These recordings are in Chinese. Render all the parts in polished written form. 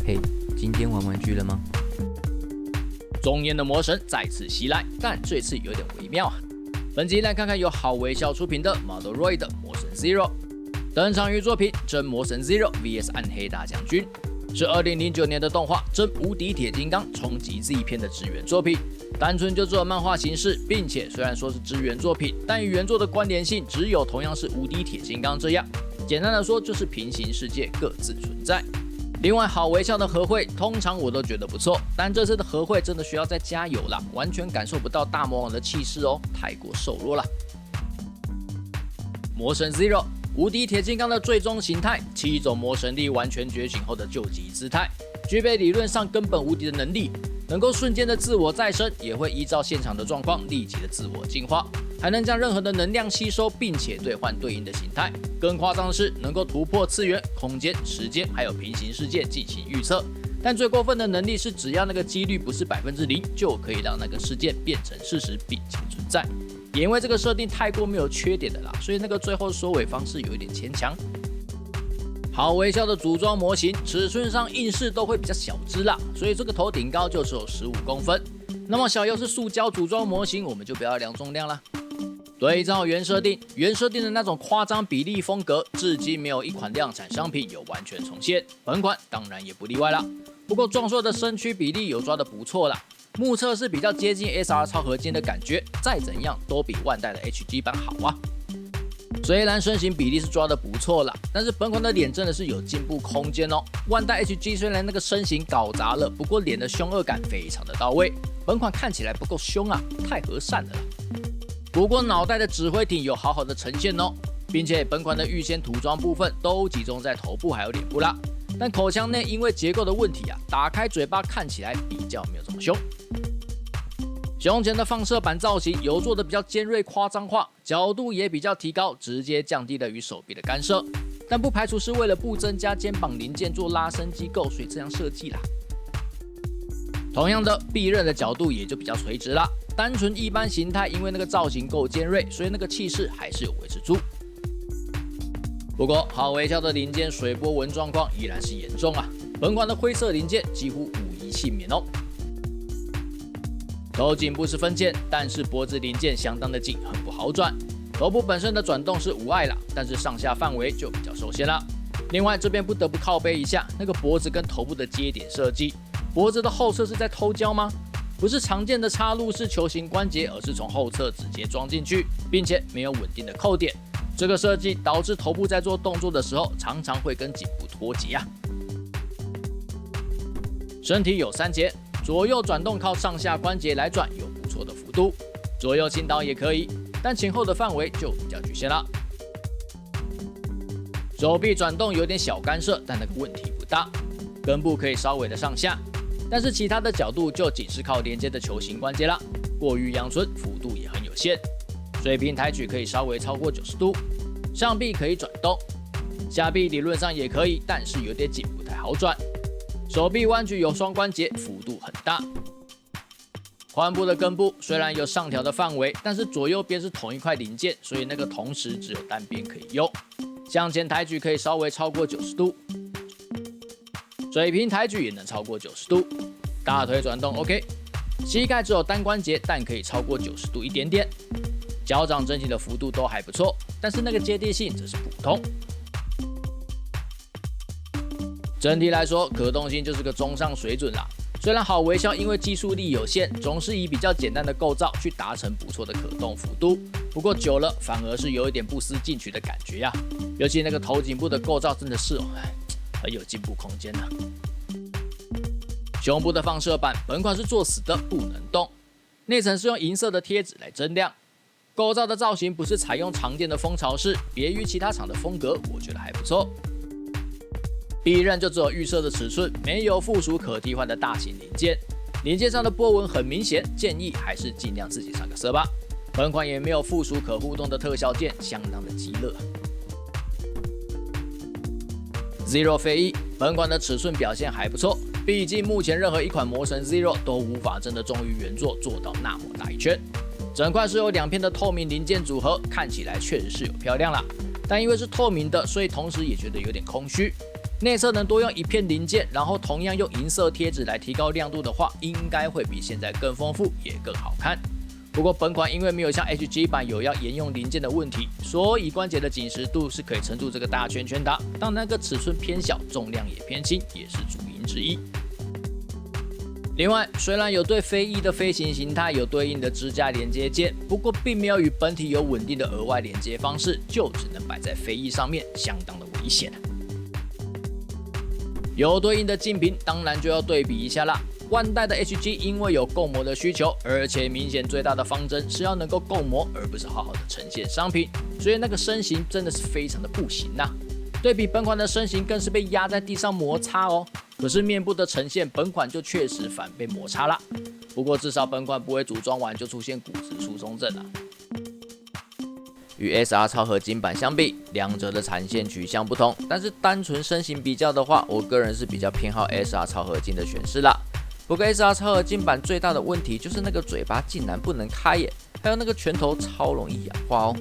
嘿，今天玩玩具了吗？中年的魔神再次袭来，但这次有点微妙啊。本集来看看由好微笑出品的 Model 的魔神 Zero， 登场于作品《真魔神 Zero vs 暗黑大将军》，是2009年的动画《真无敌铁金刚冲击 Z 篇》的支援作品。单纯就做漫画形式，并且虽然说是支援作品，但与原作的关联性只有同样是无敌铁金刚这样。简单的说，就是平行世界各自存在。另外，好微笑的和会通常我都觉得不错，但这次的和会真的需要再加油啦，完全感受不到大魔王的气势哦，太过瘦弱了。魔神 Zero， 无敌铁金刚的最终形态，7种魔神力完全觉醒后的救急姿态，具备理论上根本无敌的能力，能够瞬间的自我再生，也会依照现场的状况立即的自我进化，还能将任何的能量吸收，并且兑换对应的形态。更夸张的是，能够突破次元、空间、时间，还有平行世界进行预测。但最过分的能力是，只要那个几率不是0%，就可以让那个事件变成事实并且存在。也因为这个设定太过没有缺点的啦，所以那个最后收尾方式有一点牵强。好微笑的组装模型尺寸上硬是都会比较小只啦，所以这个头顶高就只有15公分。那么小又是塑胶组装模型，我们就不要量重量啦。对照原设定的那种夸张比例风格，至今没有一款量产商品有完全重现，本款当然也不例外啦。不过壮硕的身躯比例有抓得不错啦，目测是比较接近 SR 超合金的感觉，再怎样都比万代的 HG 版好啊。虽然身形比例是抓得不错啦，但是本款的脸真的是有进步空间哦。万代 HG 虽然那个身形搞砸了，不过脸的凶恶感非常的到位，本款看起来不够凶啊，太和善了啦。不过脑袋的指挥体有好好的呈现哦，并且本款的预先涂装部分都集中在头部还有脸部啦，但口腔内因为结构的问题啊，打开嘴巴看起来比较没有这么凶。胸前的放射板造型有做的比较尖锐夸张化，角度也比较提高，直接降低了与手臂的干涉，但不排除是为了不增加肩膀零件做拉伸机构，所以这样设计啦。同样的，臂刃的角度也就比较垂直啦，单纯一般形态，因为那个造型够尖锐，所以那个气势还是有维持住。不过好微笑的零件水波纹状况依然是严重啊，本款的灰色零件几乎无一幸免哦。头颈部是分件，但是脖子零件相当的紧，很不好转。头部本身的转动是无碍啦，但是上下范围就比较受限了。另外这边不得不靠背一下，那个脖子跟头部的接点设计，脖子的后侧是在偷胶吗？不是常见的插入式球形关节，而是从后侧直接装进去，并且没有稳定的扣点。这个设计导致头部在做动作的时候，常常会跟颈部脱节啊。身体有3节。左右转动靠上下关节来转，有不错的幅度。左右倾倒也可以，但前后的范围就比较局限了。手臂转动有点小干涉，但那个问题不大。根部可以稍微的上下，但是其他的角度就仅是靠连接的球形关节啦，过于阳春，幅度也很有限。水平抬举可以稍微超过90度，上臂可以转动，下臂理论上也可以，但是有点紧，不太好转。手臂弯举有双关节，幅度很大。髋部的根部虽然有上调的范围，但是左右边是同一块零件，所以那个同时只有单边可以用。向前抬举可以稍微超过90度，水平抬举也能超过90度。大腿转动 OK， 膝盖只有单关节，但可以超过90度一点点。脚掌整体的幅度都还不错，但是那个接地性则是普通。整体来说，可动性就是个中上水准啦。虽然好微笑因为技术力有限，总是以比较简单的构造去达成不错的可动幅度，不过久了反而是有一点不思进取的感觉呀。尤其那个头颈部的构造真的是很有进步空间呢。胸部的放射板本款是做死的，不能动。内层是用银色的贴纸来增亮，构造的造型不是采用常见的蜂巢式，别于其他厂的风格，我觉得还不错。臂刃就只有预设的尺寸，没有附属可替换的大型零件，零件上的波纹很明显，建议还是尽量自己上个色吧。本款也没有附属可互动的特效键，相当的鸡肋。Zero 非议，本款的尺寸表现还不错，毕竟目前任何一款魔神 Zero 都无法真的忠于原作做到那么大一圈。整块是有2片的透明零件组合，看起来确实是有漂亮啦，但因为是透明的，所以同时也觉得有点空虚。内侧能多用一片零件，然后同样用银色贴纸来提高亮度的话，应该会比现在更丰富也更好看。不过本款因为没有像 HG 版有要沿用零件的问题，所以关节的紧实度是可以撑住这个大圈圈的。当那个尺寸偏小，重量也偏轻，也是主因之一。另外，虽然有对飞翼的飞行形态有对应的支架连接件，不过并没有与本体有稳定的额外连接方式，就只能摆在飞翼上面，相当的危险。有对应的镜屏，当然就要对比一下啦。万代的 HG 因为有共模的需求，而且明显最大的方针是要能够共模，而不是好好的呈现商品，所以那个身形真的是非常的不行呐。对比本款的身形更是被压在地上摩擦哦。可是面部的呈现，本款就确实反被摩擦啦。不过至少本款不会组装完就出现骨质疏松症啊。与 SR 超合金版相比，两者的产线取向不同，但是单纯身形比较的话，我个人是比较偏好 SR 超合金的选式啦。不过 SR 超合金版最大的问题就是那个嘴巴竟然不能开耶，还有那个拳头超容易氧化哦。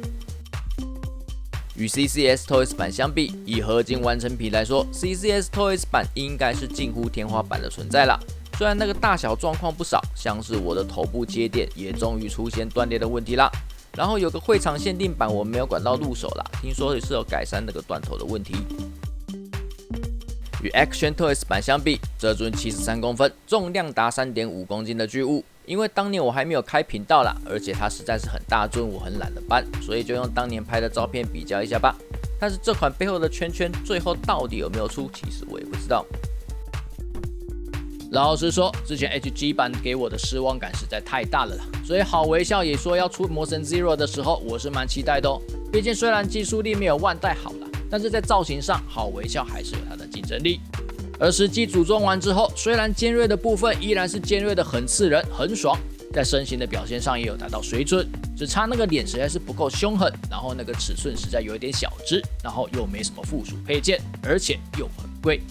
与 CCS Toys 版相比，以合金完成品来说 ，CCS Toys 版应该是近乎天花板的存在啦。虽然那个大小状况不少，像是我的头部接点也终于出现断裂的问题啦。然后有个会场限定版我没有管到入手啦，听说也是有改善那个断头的问题。与 Action Toys 版相比，这尊73公分、重量达 3.5 公斤的巨物，因为当年我还没有开频道啦，而且它实在是很大尊，我很懒得搬，所以就用当年拍的照片比较一下吧。但是这款背后的圈圈最后到底有没有出，其实我也不知道。老实说，之前 HG 版给我的失望感实在太大了啦，所以好微笑也说要出魔神 Zero 的时候，我是蛮期待的哦。毕竟虽然技术力没有万代好啦，但是在造型上，好微笑还是有它的竞争力。而实际组装完之后，虽然尖锐的部分依然是尖锐的很刺人、很爽，在身形的表现上也有达到水准，只差那个脸实在是不够凶狠，然后那个尺寸实在有一点小只，然后又没什么附属配件，而且又很贵。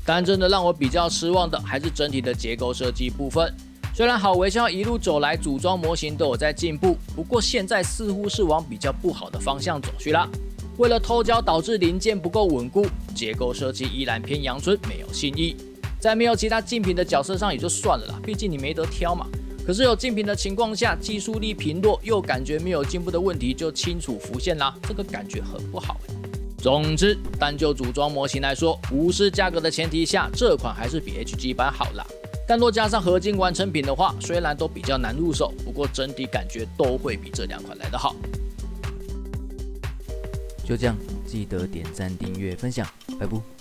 但真的让我比较失望的还是整体的结构设计部分。虽然好微笑一路走来组装模型都有在进步，不过现在似乎是往比较不好的方向走去啦。为了偷胶导致零件不够稳固，结构设计依然偏阳春，没有新意。在没有其他竞品的角色上也就算了啦，毕竟你没得挑嘛。可是有竞品的情况下，技术力贫弱又感觉没有进步的问题就清楚浮现啦，这个感觉很不好总之，单就组装模型来说，无视价格的前提下，这款还是比 HG 版好啦。但若加上合金完成品的话，虽然都比较难入手，不过整体感觉都会比这两款来得好。就这样，记得点赞、订阅、分享，拜拜。